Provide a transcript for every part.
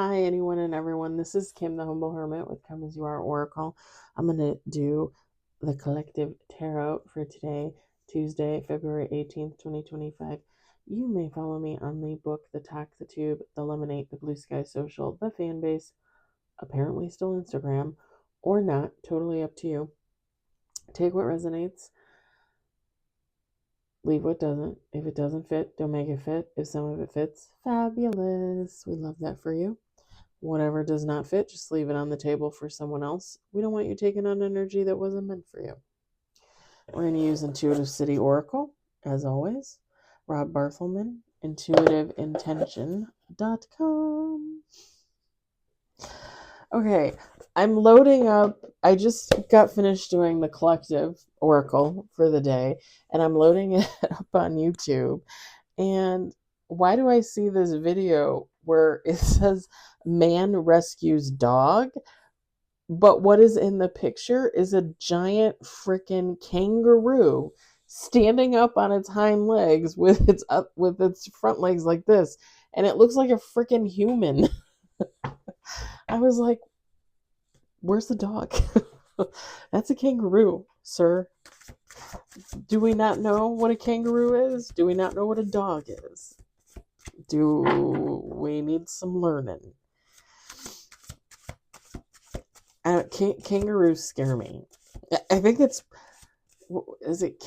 Hi, anyone and everyone. This is Kim, the Humble Hermit with Come As You Are Oracle. I'm going to do the collective tarot for today, Tuesday, February 18th, 2025. You may follow me on the book, the Talk, the Tube, the Lemonade, the Blue Sky Social, the fan base, apparently still Instagram, or not. Totally up to you. Take what resonates. Leave what doesn't. If it doesn't fit, don't make it fit. If some of it fits, fabulous. We love that for you. Whatever does not fit, just leave it on the table for someone else. We don't want you taking on energy that wasn't meant for you. We're going to use Intuitive City Oracle, as always. Rob Barthelman, intuitiveintention.com. Okay, I'm loading up. I just got finished doing the collective oracle for the day, and I'm loading it up on YouTube. And why do I see this video where it says man rescues dog? But what is in the picture is a giant freaking kangaroo standing up on its hind legs with its front legs like this, and it looks like a freaking human. I was like, where's the dog? That's a kangaroo, sir. Do we not know what a kangaroo is? Do we not know what a dog is? Do we need some learning? Kangaroos scare me. I think is it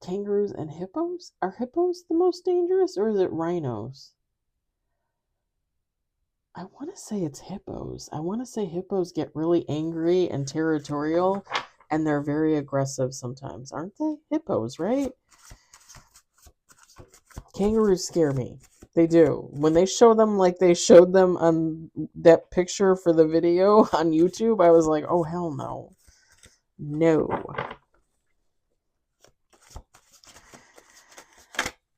kangaroos and hippos? Are hippos the most dangerous, or is it rhinos? I want to say it's hippos. I want to say hippos get really angry and territorial, and they're very aggressive sometimes. Aren't they? Hippos, right? Kangaroos scare me. They do. When they show them like they showed them on that picture for the video on YouTube, I was like, oh, hell no. No.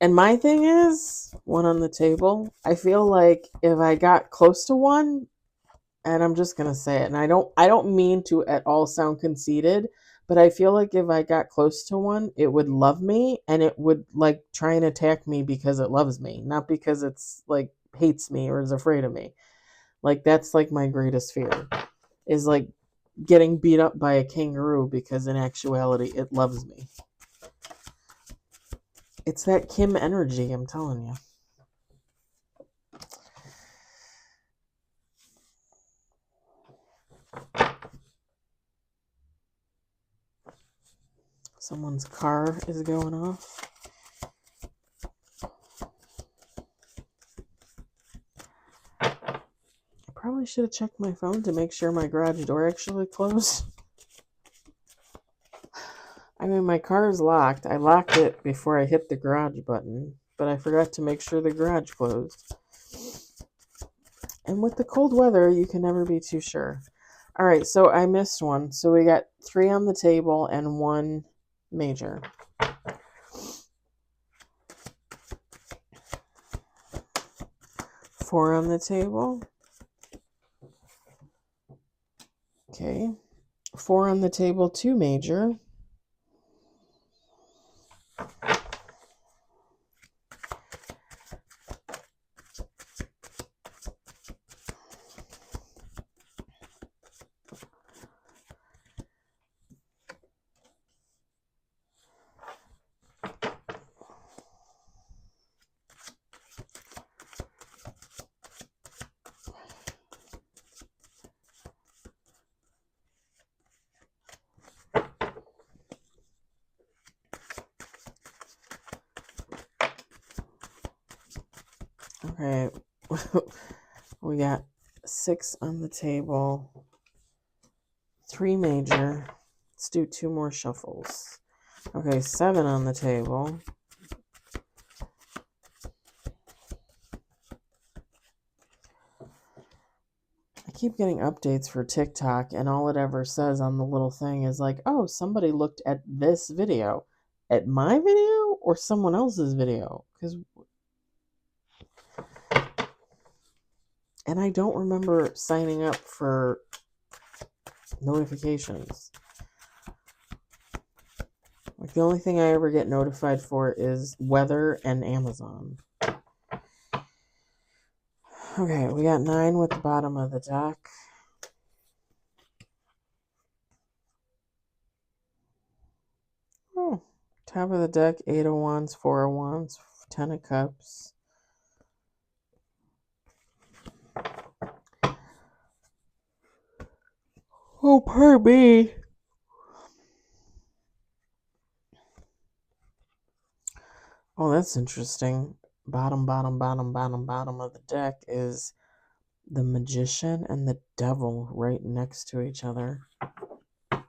And my thing is, one on the table, I feel like if I got close to one, and I'm just going to say it, and I don't mean to at all sound conceited, but I feel like if I got close to one, it would love me, and it would like try and attack me because it loves me, not because it's like hates me or is afraid of me. Like that's like my greatest fear is like getting beat up by a kangaroo because in actuality it loves me. It's that Kim energy, I'm telling you. Someone's car is going off. I probably should have checked my phone to make sure my garage door actually closed. I mean, my car is locked. I locked it before I hit the garage button, but I forgot to make sure the garage closed. And with the cold weather, you can never be too sure. All right, so I missed one. So we got 3 on the table and 1 major. Four on the table. Okay. 4 on the table, 2 major. Okay, we got 6 on the table, 3 major. Let's do 2 more shuffles. Okay, 7 on the table. I keep getting updates for TikTok, and all it ever says on the little thing is like, oh, somebody looked at this video. At my video or someone else's video? And I don't remember signing up for notifications. Like the only thing I ever get notified for is weather and Amazon. Okay, we got 9 with the bottom of the deck. Oh, top of the deck, 8 of Wands, 4 of Wands, 10 of Cups. Oh, pardon me. Oh, that's interesting. Bottom of the deck is the Magician and the Devil right next to each other. I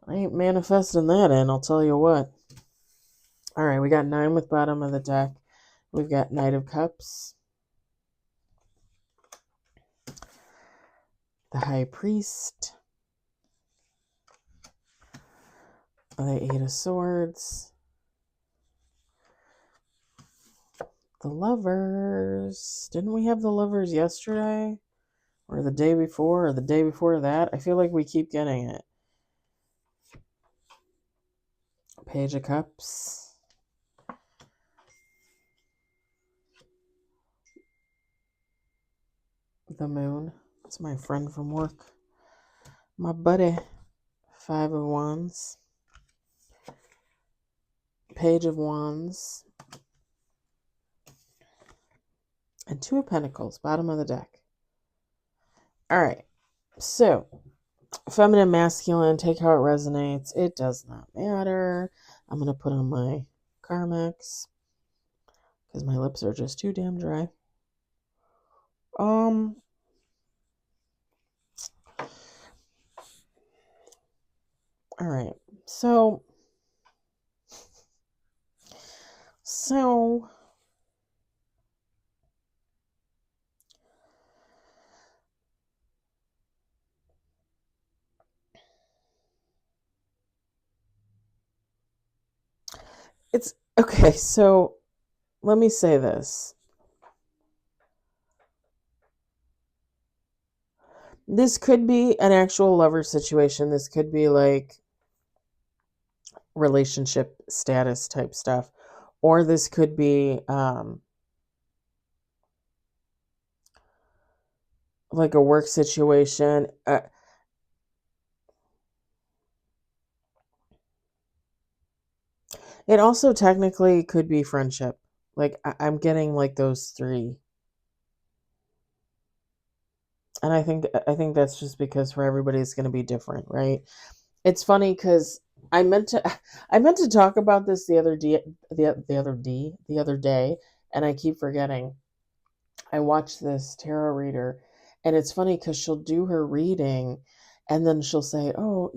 ain't manifesting that in, I'll tell you what. All right, we got 9 with bottom of the deck. We've got Knight of Cups, the High Priest, the 8 of Swords, the Lovers. Didn't we have the Lovers yesterday? Or the day before, or the day before that? I feel like we keep getting it. Page of Cups. The Moon. That's my friend from work. My buddy. 5 of Wands. Page of Wands. And 2 of Pentacles, bottom of the deck. All right. So, feminine, masculine, take how it resonates. It does not matter. I'm going to put on my Carmex because my lips are just too damn dry. All right. So it's okay. So let me say this. This could be an actual lover situation. This could be like relationship status type stuff. Or this could be like a work situation. It also technically could be friendship. Like I'm getting like those 3. And I think that's just because for everybody it's going to be different, right? It's funny because I meant to talk about this the other day, and I keep forgetting. I watched this tarot reader, and it's funny because she'll do her reading, and then she'll say, "Oh,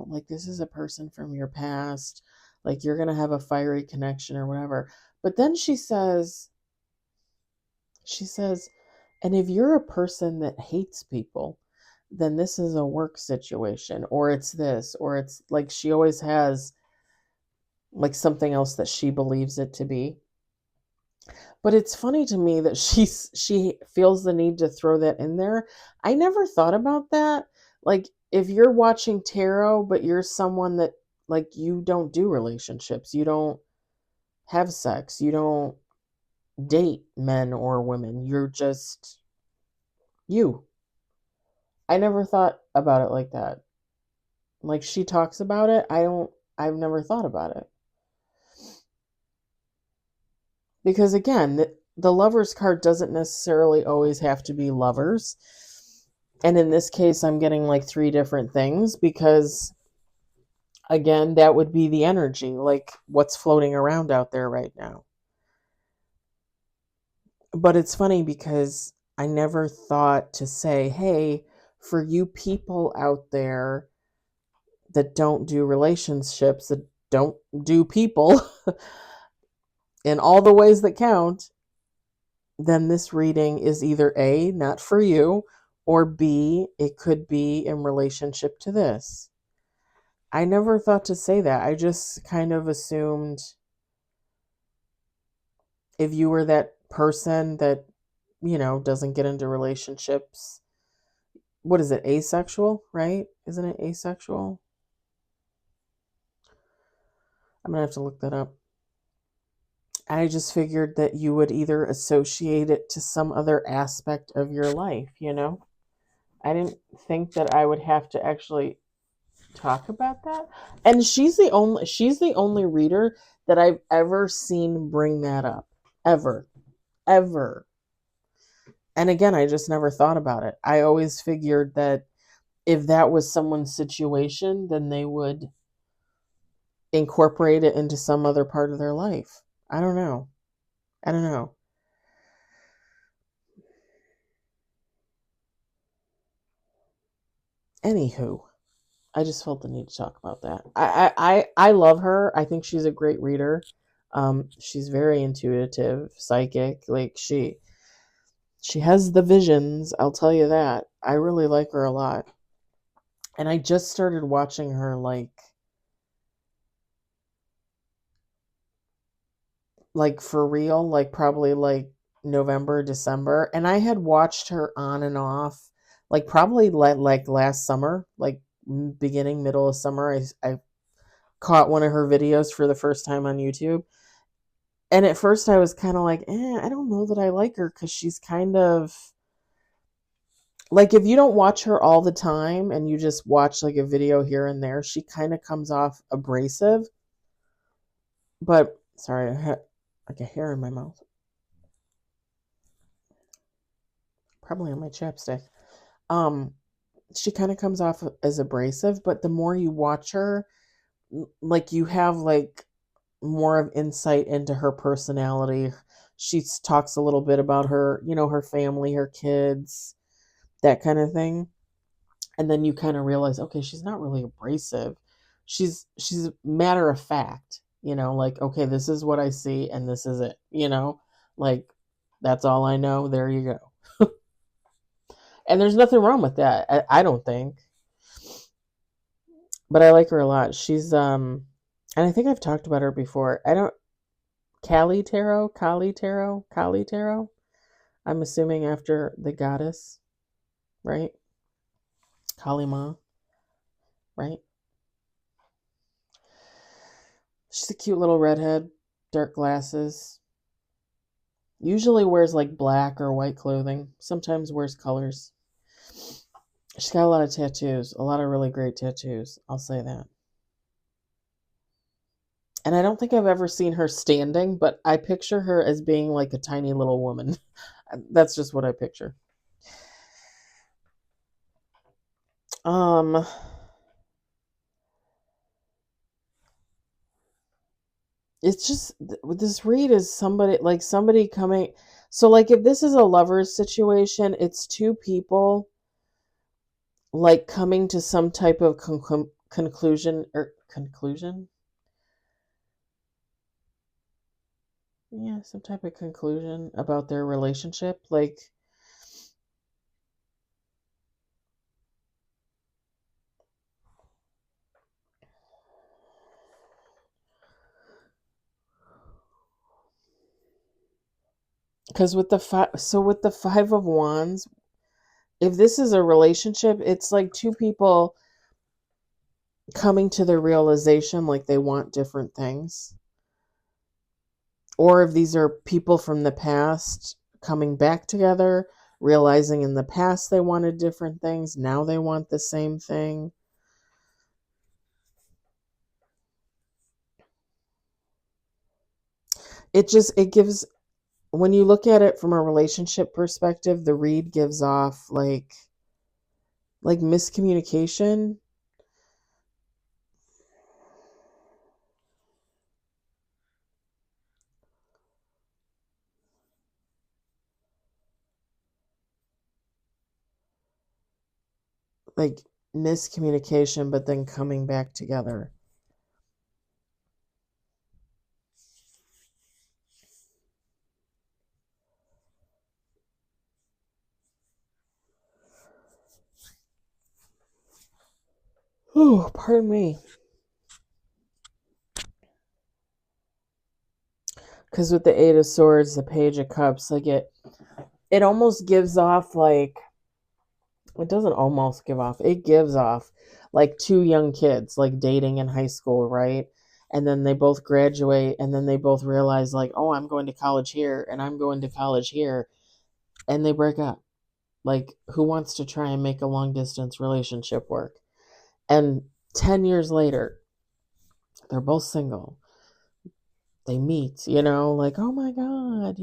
like this is a person from your past, like you're gonna have a fiery connection or whatever." But then she says, and if you're a person that hates people, then this is a work situation, or it's this, or it's like she always has like something else that she believes it to be. But it's funny to me that she feels the need to throw that in there. I never thought about that. Like if you're watching tarot, but you're someone that like you don't do relationships, you don't have sex, you don't date men or women, you're just you. I never thought about it like that. Like she talks about it, I've never thought about it. Because again, the lover's card doesn't necessarily always have to be lovers. And in this case, I'm getting like 3 different things because, again, that would be the energy, like what's floating around out there right now. But it's funny because I never thought to say, hey, for you people out there that don't do relationships, that don't do people in all the ways that count, then this reading is either A, not for you, or B, it could be in relationship to this. I never thought to say that. I just kind of assumed if you were that person that, doesn't get into relationships, what is it, asexual, right? Isn't it asexual? I'm going to have to look that up. I just figured that you would either associate it to some other aspect of your life, you know? I didn't think that I would have to actually talk about that. And she's the only reader that I've ever seen bring that up. Ever. Ever. And again, I just never thought about it. I always figured that if that was someone's situation, then they would incorporate it into some other part of their life. I don't know. I don't know. Anywho, I just felt the need to talk about that. I love her. I think she's a great reader. She's very intuitive, psychic. Like she has the visions. I'll tell you that. I really like her a lot. And I just started watching her like for real, like probably like November, December, and I had watched her on and off, like probably like last summer, like beginning middle of summer. I caught one of her videos for the first time on YouTube, and at first I was kind of like, I don't know that I like her because she's kind of like if you don't watch her all the time and you just watch like a video here and there, she kind of comes off abrasive. But sorry, I had like a hair in my mouth, probably on my chapstick. Um, she kind of comes off as abrasive, but the more you watch her, like you have like more of insight into her personality. She talks a little bit about her, her family, her kids, that kind of thing. And then you kind of realize, okay, she's not really abrasive. She's matter of fact, like, okay, this is what I see and this is it, like that's all I know. There you go. And there's nothing wrong with that. I don't think. But I like her a lot. She's and I think I've talked about her before. I don't Kali Tarot. I'm assuming after the goddess, right? Kali Ma, right? She's a cute little redhead, dark glasses. Usually wears like black or white clothing. Sometimes wears colors. She's got a lot of tattoos, a lot of really great tattoos. I'll say that. And I don't think I've ever seen her standing, but I picture her as being like a tiny little woman. That's just what I picture. Um, it's just this read is somebody coming. So like if this is a lover's situation, it's two people like coming to some type of conclusion. Yeah, some type of conclusion about their relationship, like because with the 5 of Wands, if this is a relationship, it's like two people coming to the realization like they want different things. Or if these are people from the past coming back together, realizing in the past they wanted different things, now they want the same thing. It gives, when you look at it from a relationship perspective, the read gives off like miscommunication. Like miscommunication, but then coming back together. Oh, pardon me. Because with the Eight of Swords, the Page of Cups, like it almost gives off like, it doesn't almost give off, it gives off like two young kids like dating in high school, right? and then they both graduate, and then they both realize like, oh, I'm going to college here and I'm going to college here, and they break up. Like, who wants to try and make a long distance relationship work? And 10 years later, they're both single. They meet, like, oh my God,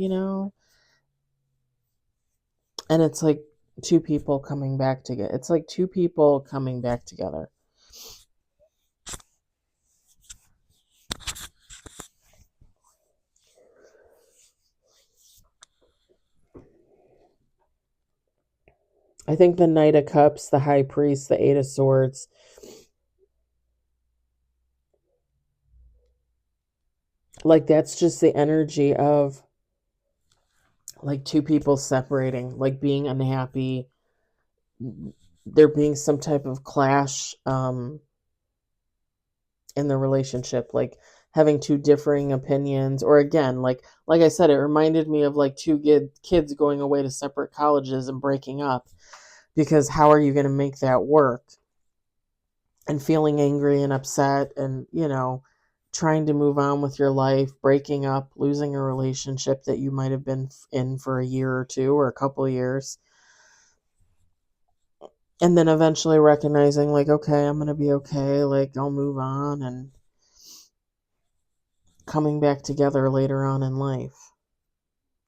and it's like two people coming back together. It's like two people coming back together. I think the Knight of Cups, the High Priest, the Eight of Swords, like that's just the energy of like two people separating, like being unhappy, there being some type of clash in the relationship, like having two differing opinions, or again, like I said, it reminded me of like two kids going away to separate colleges and breaking up, because how are you going to make that work? And feeling angry and upset, and trying to move on with your life, breaking up, losing a relationship that you might have been in for a year or two or a couple of years, and then eventually recognizing like, okay, I'm going to be okay, like I'll move on, and coming back together later on in life.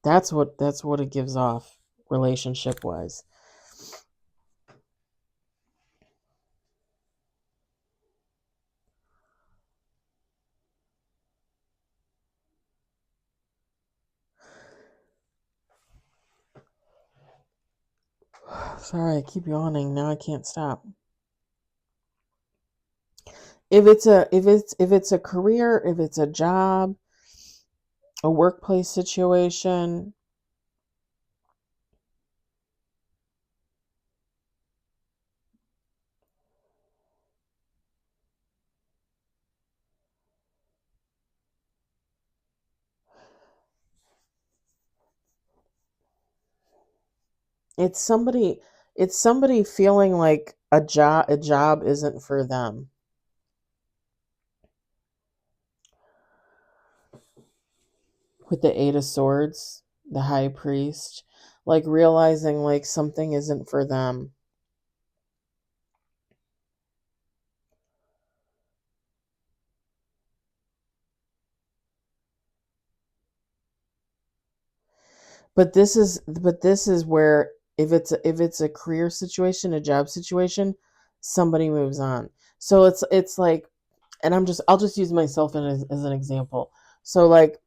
That's what it gives off relationship wise. Sorry, I keep yawning. Now I can't stop. If it's a career, if it's a job, a workplace situation, it's somebody feeling like a job isn't for them. With the Eight of Swords, the High Priest, like realizing like something isn't for them. But this is where, if it's a career situation, a job situation, somebody moves on. So it's like, and I'll just use myself as an example. So like,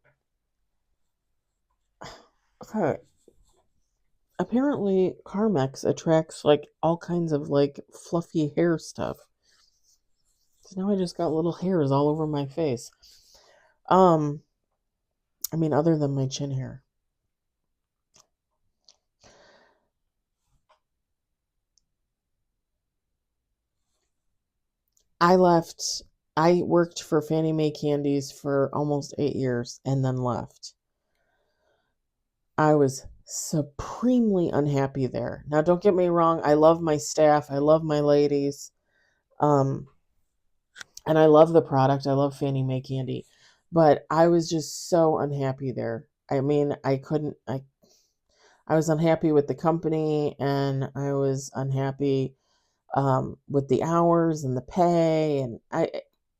okay, apparently Carmex attracts like all kinds of like fluffy hair stuff. So now I just got little hairs all over my face. Um, I mean, other than my chin hair. I left. I worked for Fannie Mae Candies for almost 8 years and then left. I was supremely unhappy there. Now, don't get me wrong. I love my staff. I love my ladies. Um, and I love the product. I love Fannie Mae Candy. But I was just so unhappy there. I mean, I couldn't. I was unhappy with the company, and I was unhappy with the hours and the pay, and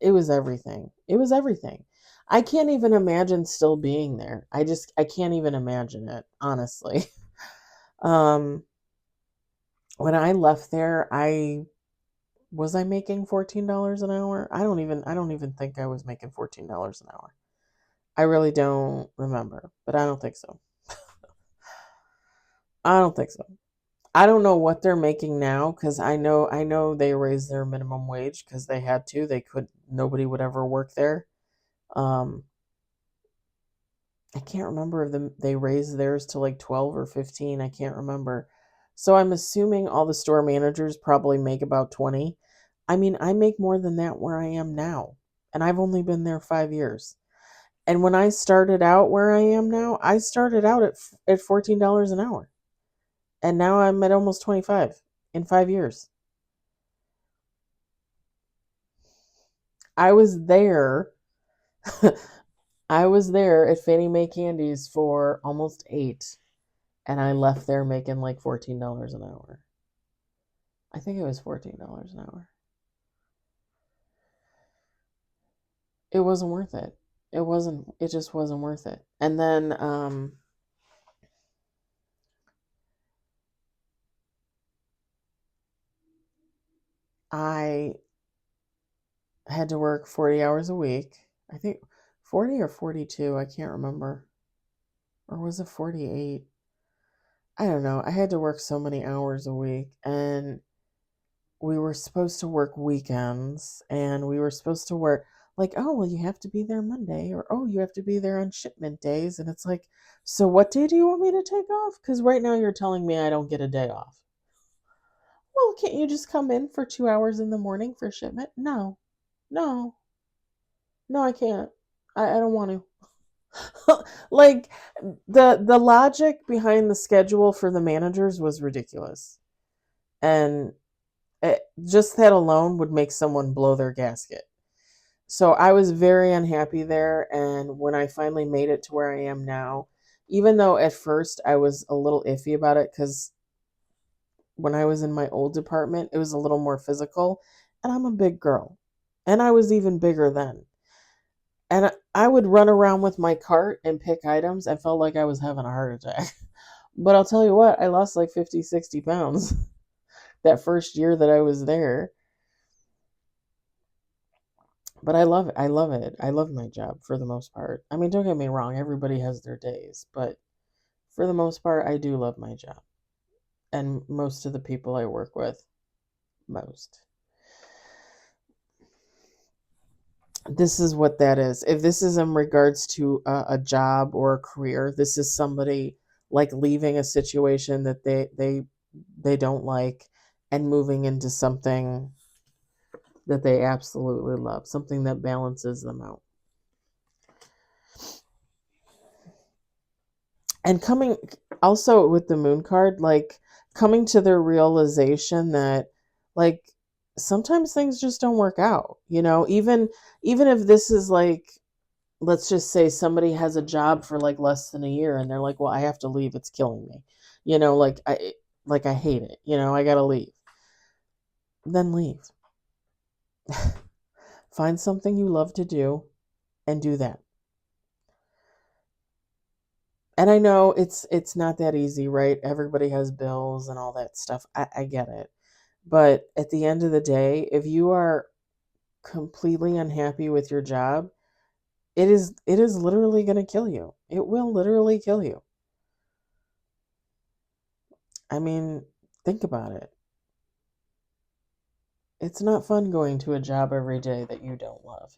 it was everything. It was everything. I can't even imagine still being there. I can't even imagine it, honestly. um when I left there, I making $14 an hour? I don't even think I was making $14 an hour. I really don't remember, but I don't think so. I don't think so. I don't know what they're making now, because I know they raised their minimum wage because they had to. Nobody would ever work there. Um, I can't remember if they raised theirs to like 12 or 15. I can't remember. So I'm assuming all the store managers probably make about 20. I mean, I make more than that where I am now, and I've only been there 5 years. And when I started out where I am now, I started out at $14 an hour, and now I'm at almost 25 in 5 years. I was there I was there at Fannie Mae Candies for almost 8, and I left there making like $14 an hour. I think it was $14 an hour. It wasn't worth it. It just wasn't worth it. And then I had to work 40 hours a week. I think 40 or 42, I can't remember. Or was it 48? I don't know. I had to work so many hours a week, and we were supposed to work weekends, and we were supposed to work like, oh, well, you have to be there Monday, or oh, you have to be there on shipment days. And it's like, so what day do you want me to take off? Because right now you're telling me I don't get a day off. Well, can't you just come in for 2 hours in the morning for shipment? No, no, no, I can't. I don't want to. Like the logic behind the schedule for the managers was ridiculous. And just that alone would make someone blow their gasket. So I was very unhappy there. And when I finally made it to where I am now, even though at first I was a little iffy about it, because when I was in my old department, it was a little more physical, and I'm a big girl. And I was even bigger then. And I would run around with my cart and pick items. I felt like I was having a heart attack. But I'll tell you what, I lost like 50, 60 pounds that first year that I was there. But I love it. I love it. I love my job for the most part. I mean, don't get me wrong, everybody has their days, but for the most part, I do love my job. And most of the people I work with, most. This is what that is. If this is in regards to a job or a career, this is somebody like leaving a situation that they don't like and moving into something that they absolutely love, something that balances them out. And coming also with the moon card, like coming to the realization that like sometimes things just don't work out, even if this is like, let's just say somebody has a job for like less than a year and they're like, well, I have to leave, it's killing me, like I hate it, I gotta leave. Then leave. Find something you love to do and do that. And I know it's not that easy, right? Everybody has bills and all that stuff. I get it. But at the end of the day, if you are completely unhappy with your job, it is literally going to kill you. It will literally kill you. I mean, think about it. It's not fun going to a job every day that you don't love.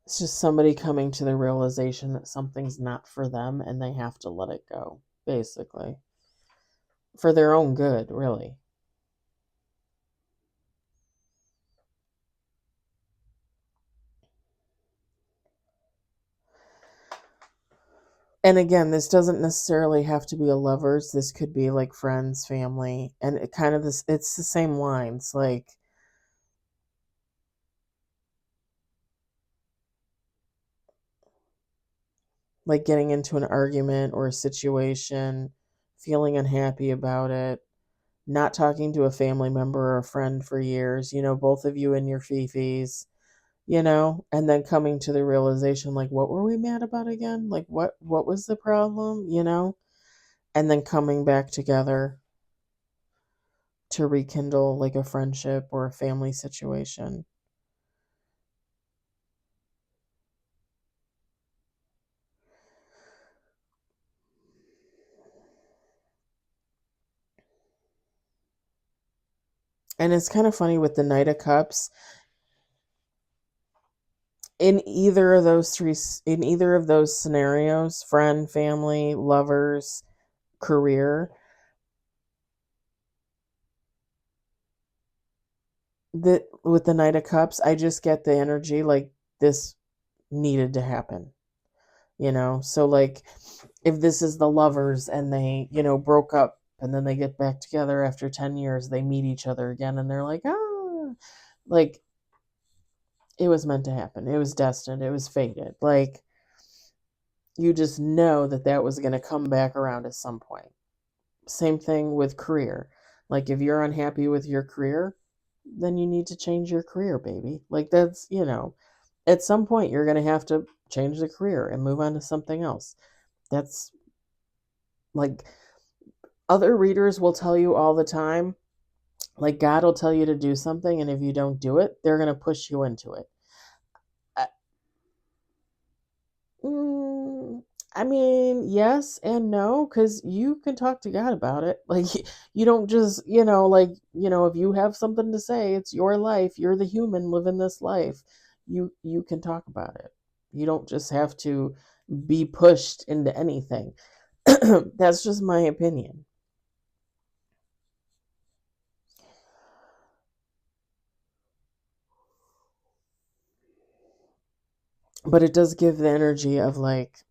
It's just somebody coming to the realization that something's not for them and they have to let it go, basically. For their own good, really. And again, this doesn't necessarily have to be a lovers. This could be like friends, family, and it's the same lines, like getting into an argument or a situation, feeling unhappy about it, not talking to a family member or a friend for years, both of you in your fifis, and then coming to the realization, like, what were we mad about again? Like, what was the problem, and then coming back together to rekindle like a friendship or a family situation. And it's kind of funny with the Knight of Cups. In either of those scenarios, friend, family, lovers, career, that with the Knight of Cups, I just get the energy like this needed to happen. So like if this is the lovers and they, broke up and then they get back together after 10 years, they meet each other again, and they're like, ah, like, it was meant to happen. It was destined. It was fated. Like, you just know that that was going to come back around at some point. Same thing with career. Like, if you're unhappy with your career, then you need to change your career, baby. Like, that's, at some point you're going to have to change the career and move on to something else. That's like, other readers will tell you all the time, like, God will tell you to do something, and if you don't do it, they're going to push you into it. I, mm, I mean, yes and no, because you can talk to God about it. Like, you don't just, if you have something to say, it's your life. You're the human living this life. You can talk about it. You don't just have to be pushed into anything. That's just my opinion. But it does give the energy of like,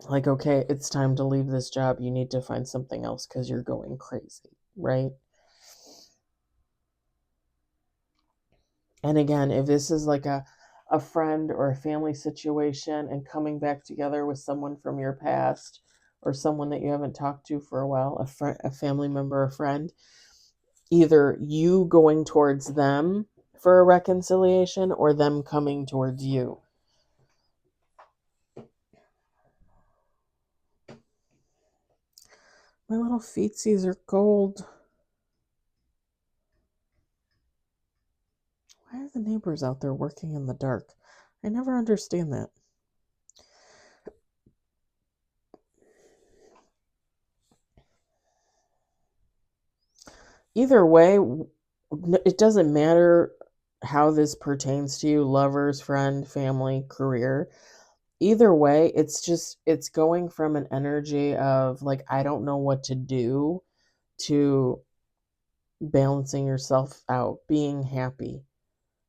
okay, it's time to leave this job. You need to find something else because you're going crazy, right? And again, if this is like a friend or a family situation and coming back together with someone from your past or someone that you haven't talked to for a while, a family member, a friend, either you going towards them for a reconciliation or them coming towards you. My little feetsies are gold. Why are the neighbors out there working in the dark? I never understand that. Either way, it doesn't matter how this pertains to you, lovers, friend, family, career. Either way, it's going from an energy of like, I don't know what to do, to balancing yourself out, being happy,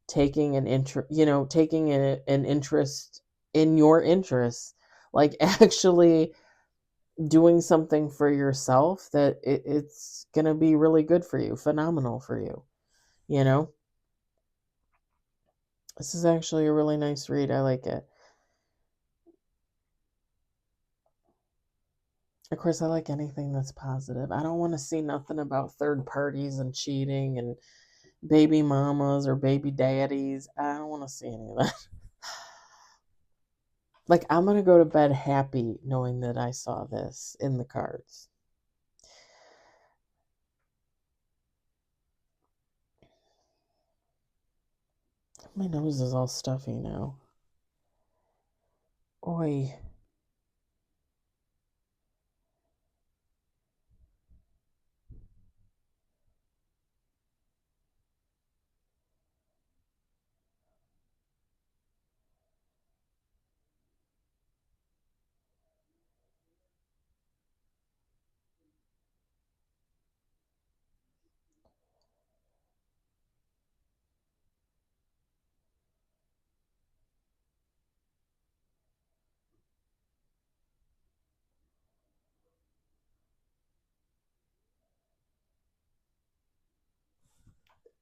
taking an interest, taking an interest in your interests, like actually doing something for yourself that it's going to be really good for you, phenomenal for you, you know? This is actually a really nice read. I like it. Of course, I like anything that's positive. I don't want to see nothing about third parties and cheating and baby mamas or baby daddies. I don't want to see any of that. Like, I'm going to go to bed happy knowing that I saw this in the cards. My nose is all stuffy now. Oi.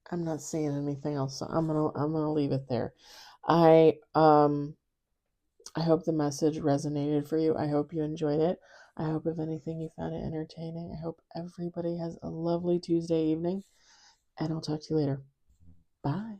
I'm not seeing anything else, so I'm gonna leave it there. I I hope the message resonated for you. I hope you enjoyed it. I hope, if anything, you found it entertaining. I hope everybody has a lovely Tuesday evening, and I'll talk to you later. Bye.